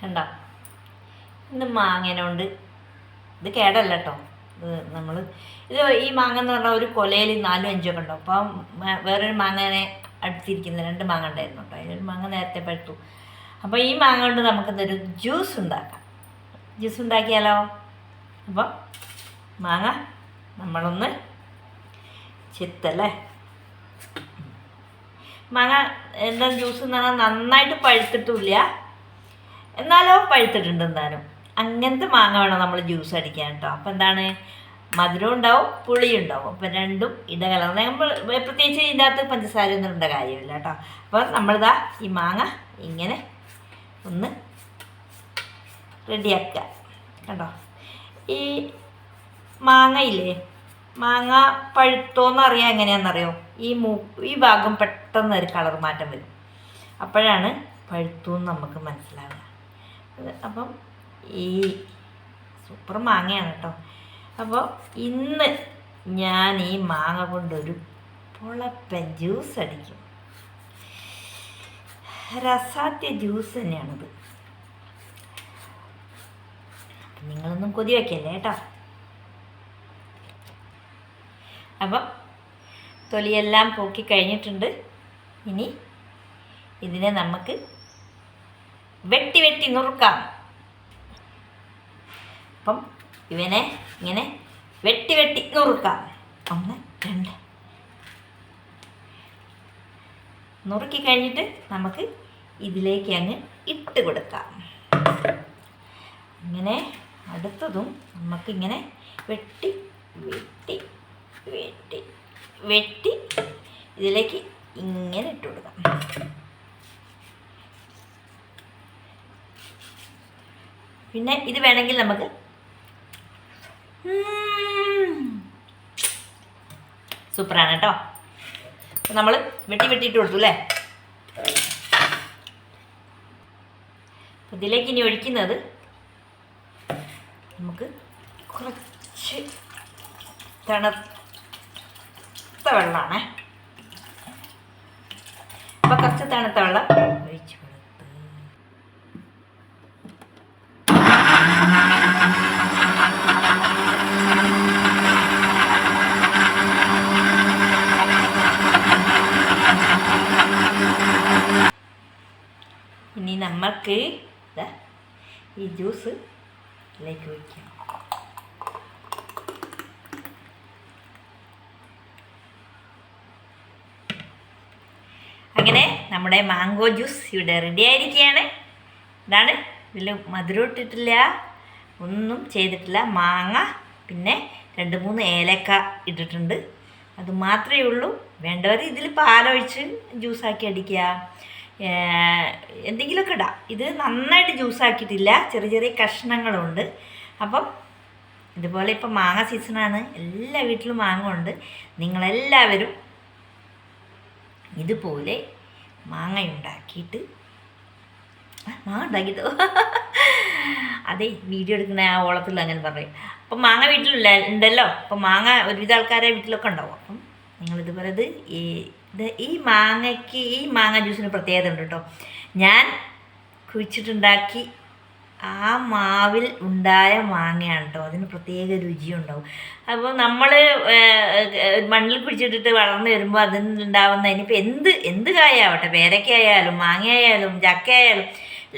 കണ്ടോ? ഇന്ന് മാങ്ങേനോണ്ട് ഇത് കേടല്ല കേട്ടോ. ഈ മാങ്ങ എന്ന് പറഞ്ഞാൽ ഒരു കൊലയിൽ 4-5 ഒക്കെ ഉണ്ടാവും. അപ്പം വേറൊരു മാങ്ങനെ അടുത്തിരിക്കുന്ന 2 മാങ്ങ ഉണ്ടായിരുന്നു കേട്ടോ. അതിലൊരു മാങ്ങ നേരത്തെ പഴുത്തു. അപ്പോൾ ഈ മാങ്ങ കൊണ്ട് നമുക്കിന്നൊരു ജ്യൂസ് ഉണ്ടാക്കാം. ജ്യൂസ് ഉണ്ടാക്കിയാലോ? അപ്പം മാങ്ങ നമ്മളൊന്ന് ചെത്തല്ലേ. മാങ്ങ എന്താ ജ്യൂസ് എന്ന് പറഞ്ഞാൽ നന്നായിട്ട് പഴുത്തിട്ടില്ല, എന്നാലോ പഴുത്തിട്ടുണ്ട്. എന്തായാലും അങ്ങനത്തെ മാങ്ങ വേണം നമ്മൾ ജ്യൂസ് അടിക്കാൻ കേട്ടോ. അപ്പം എന്താണ്, മധുരം ഉണ്ടാവും, പുളിയും ഉണ്ടാവും. അപ്പം രണ്ടും ഇടകലർന്ന് നമ്മൾ പ്രത്യേകിച്ച് ഇതിൻ്റെ അകത്ത് പഞ്ചസാര ഒന്നും ഇടേണ്ട കാര്യമില്ല കേട്ടോ. അപ്പം നമ്മളിതാ ഈ മാങ്ങ ഇങ്ങനെ ഒന്ന് റെഡിയാക്കുക. കണ്ടോ? ഈ മാങ്ങയില്ലേ, മാങ്ങ പഴുത്തോന്ന് അറിയാൻ എങ്ങനെയാണെന്നറിയോ? ഈ ഭാഗം പെട്ടെന്ന് ഒരു കളർ മാറ്റം വരും. അപ്പോഴാണ് പഴുത്തു എന്ന് നമുക്ക് മനസ്സിലാവുക. അപ്പം ഈ സൂപ്പർ മാങ്ങയാണ് കേട്ടോ. അപ്പോൾ ഇന്ന് ഞാൻ ഈ മാങ്ങ കൊണ്ടൊരു പൊളപ്പൻ ജ്യൂസ് അടിക്കും. രസാത്യ ജ്യൂസ് തന്നെയാണിത്. നിങ്ങളൊന്നും കൊതി വയ്ക്കല്ലേ കേട്ടോ. അപ്പം തൊലിയെല്ലാം പോക്കി കഴിഞ്ഞിട്ടുണ്ട്. ഇനി ഇതിനെ നമുക്ക് വെട്ടി വെട്ടി നുറുക്കാം. അപ്പം ഇവനെ ഇങ്ങനെ വെട്ടി വെട്ടി നുറുക്കാം. 1, 2 നുറുക്കി കഴിഞ്ഞിട്ട് നമുക്ക് ഇതിലേക്ക് അങ്ങ് ഇട്ട് കൊടുക്കാം. ഇങ്ങനെ അടുത്തതും നമുക്കിങ്ങനെ വെട്ടി വെട്ടി വെട്ടി വെട്ടി ഇതിലേക്ക് ഇങ്ങനെ ഇട്ട് കൊടുക്കാം. പിന്നെ ഇത് വേണമെങ്കിൽ നമുക്ക് സൂപ്പറാണ് കേട്ടോ. നമ്മൾ വെട്ടി വെട്ടിയിട്ട് കൊടുത്തു അല്ലേ. ഇതിലേക്ക് ഇനി ഒഴിക്കുന്നത് നമുക്ക് കുറച്ച് തണുത്ത വെള്ളമാണ്. അപ്പം കുറച്ച് തണുത്ത വെള്ളം ഒഴിച്ച് കൊടുത്ത് ഇനി നമുക്ക് ഈ ജ്യൂസ് ഇതിലേക്ക് ഒഴിക്കാം. അങ്ങനെ നമ്മുടെ മാംഗോ ജ്യൂസ് ഇവിടെ റെഡി ആയിരിക്കുകയാണ്. ഇതാണ്, ഇതിൽ മധുരം ഇട്ടിട്ടില്ല, ഒന്നും ചെയ്തിട്ടില്ല. മാങ്ങ പിന്നെ 2-3 ഏലക്ക ഇട്ടിട്ടുണ്ട്. അത് മാത്രമേ ഉള്ളൂ. വേണ്ടവർ ഇതിൽ പാലൊഴിച്ച് ജ്യൂസാക്കി അടിക്കുക, എന്തെങ്കിലുമൊക്കെ ഇടാം. ഇത് നന്നായിട്ട് ജ്യൂസാക്കിയിട്ടില്ല, ചെറിയ ചെറിയ കഷ്ണങ്ങളുണ്ട്. അപ്പം ഇതുപോലെ ഇപ്പം മാങ്ങ സീസണാണ്, എല്ലാ വീട്ടിലും മാങ്ങ ഉണ്ട്. നിങ്ങളെല്ലാവരും ഇതുപോലെ മാങ്ങ ഉണ്ടാക്കിയിട്ട് അതെ, വീഡിയോ എടുക്കുന്ന ആ ഓളത്തിൽ അങ്ങനെ പറയും. അപ്പം മാങ്ങ വീട്ടിലില്ല ഉണ്ടല്ലോ. അപ്പം മാങ്ങ ഒരുവിധ ആൾക്കാരെ വീട്ടിലൊക്കെ ഉണ്ടാവും. അപ്പം നിങ്ങളിതുപോലെ ഈ മാങ്ങ ജ്യൂസിന് പ്രത്യേകത ഉണ്ട് കേട്ടോ. ഞാൻ കുഴിച്ചിട്ടുണ്ടാക്കി ആ മാവിൽ ഉണ്ടായ മാങ്ങയാണ് കേട്ടോ. അതിന് പ്രത്യേക രുചിയുണ്ടാവും. അപ്പോൾ നമ്മൾ മണ്ണിൽ കുഴിച്ചിട്ടിട്ട് വളർന്നു വരുമ്പോൾ അതിനുണ്ടാവുന്ന ഇനിയിപ്പോൾ എന്ത് കായാവട്ടെ, പേരക്കയായാലും മാങ്ങയായാലും ചക്കയായാലും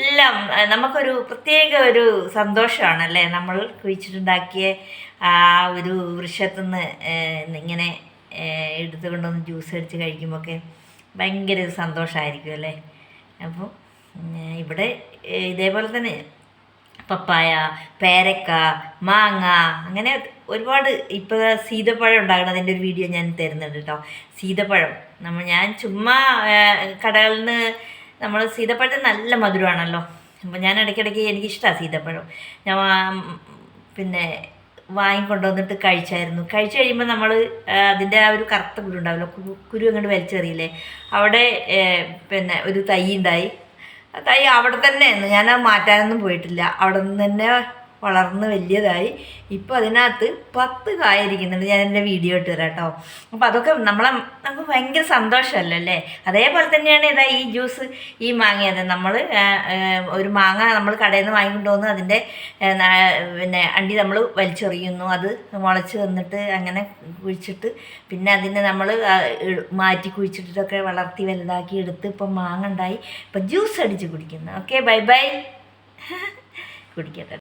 എല്ലാം നമുക്കൊരു പ്രത്യേക ഒരു സന്തോഷമാണല്ലേ. നമ്മൾ കുഴിച്ചിട്ടുണ്ടാക്കിയ ആ ഒരു വൃക്ഷത്തുനിന്ന് ഇങ്ങനെ എടുത്തു കൊണ്ടുവന്ന് ജ്യൂസ് അടിച്ച് കഴിക്കുമ്പോഴൊക്കെ ഭയങ്കര സന്തോഷമായിരിക്കും അല്ലേ. അപ്പോൾ ഇവിടെ ഇതേപോലെ തന്നെ പപ്പായ, പേരക്ക, മാങ്ങ, അങ്ങനെ ഒരുപാട്. ഇപ്പോൾ സീതപ്പഴം ഉണ്ടാകുന്നതിൻ്റെ ഒരു വീഡിയോ ഞാൻ തരുന്നുണ്ട് കേട്ടോ. സീതപ്പഴം ഞാൻ ചുമ്മാ കടകളിൽ നിന്ന് നമ്മൾ സീതപ്പഴത്തിന് നല്ല മധുരമാണല്ലോ. അപ്പോൾ ഞാൻ ഇടയ്ക്കിടയ്ക്ക് എനിക്കിഷ്ടമാണ് സീതപ്പഴം. ഞാൻ പിന്നെ വാങ്ങിക്കൊണ്ടുവന്നിട്ട് കഴിച്ചായിരുന്നു. കഴിച്ചു കഴിയുമ്പോൾ നമ്മൾ അതിൻ്റെ ആ ഒരു കറുത്ത കുരു ഉണ്ടാവില്ല, കുരു അങ്ങോട്ട് വലിച്ചെറിയില്ലേ, അവിടെ പിന്നെ ഒരു തൈ ഉണ്ടായി. തൈ അവിടെ തന്നെ ഞാൻ മാറ്റാനൊന്നും പോയിട്ടില്ല, അവിടെ നിന്ന് തന്നെ വളർന്ന് വലിയതായി. ഇപ്പോൾ അതിനകത്ത് 10 കായിരിക്കുന്നുണ്ട്. ഞാൻ എൻ്റെ വീഡിയോ ഇട്ട് തരാം കേട്ടോ. അപ്പോൾ അതൊക്കെ നമുക്ക് ഭയങ്കര സന്തോഷമല്ലോ അല്ലേ. അതേപോലെ തന്നെയാണ് ഇതാ ഈ ജ്യൂസ്, ഈ മാങ്ങയത് നമ്മൾ ഒരു മാങ്ങ നമ്മൾ കടയിൽ നിന്ന് വാങ്ങിക്കൊണ്ട് വന്ന് അതിൻ്റെ പിന്നെ അണ്ടി നമ്മൾ വലിച്ചെറിയുന്നു. അത് മുളച്ച് വന്നിട്ട് അങ്ങനെ കുഴിച്ചിട്ട് പിന്നെ അതിനെ നമ്മൾ മാറ്റി കുഴിച്ചിട്ടിട്ടൊക്കെ വളർത്തി വലുതാക്കി എടുത്ത് ഇപ്പം മാങ്ങ ഉണ്ടായി. ഇപ്പം ജ്യൂസ് അടിച്ച് കുടിക്കുന്നു. Okay, bye bye. കുടിക്കട്ടെ.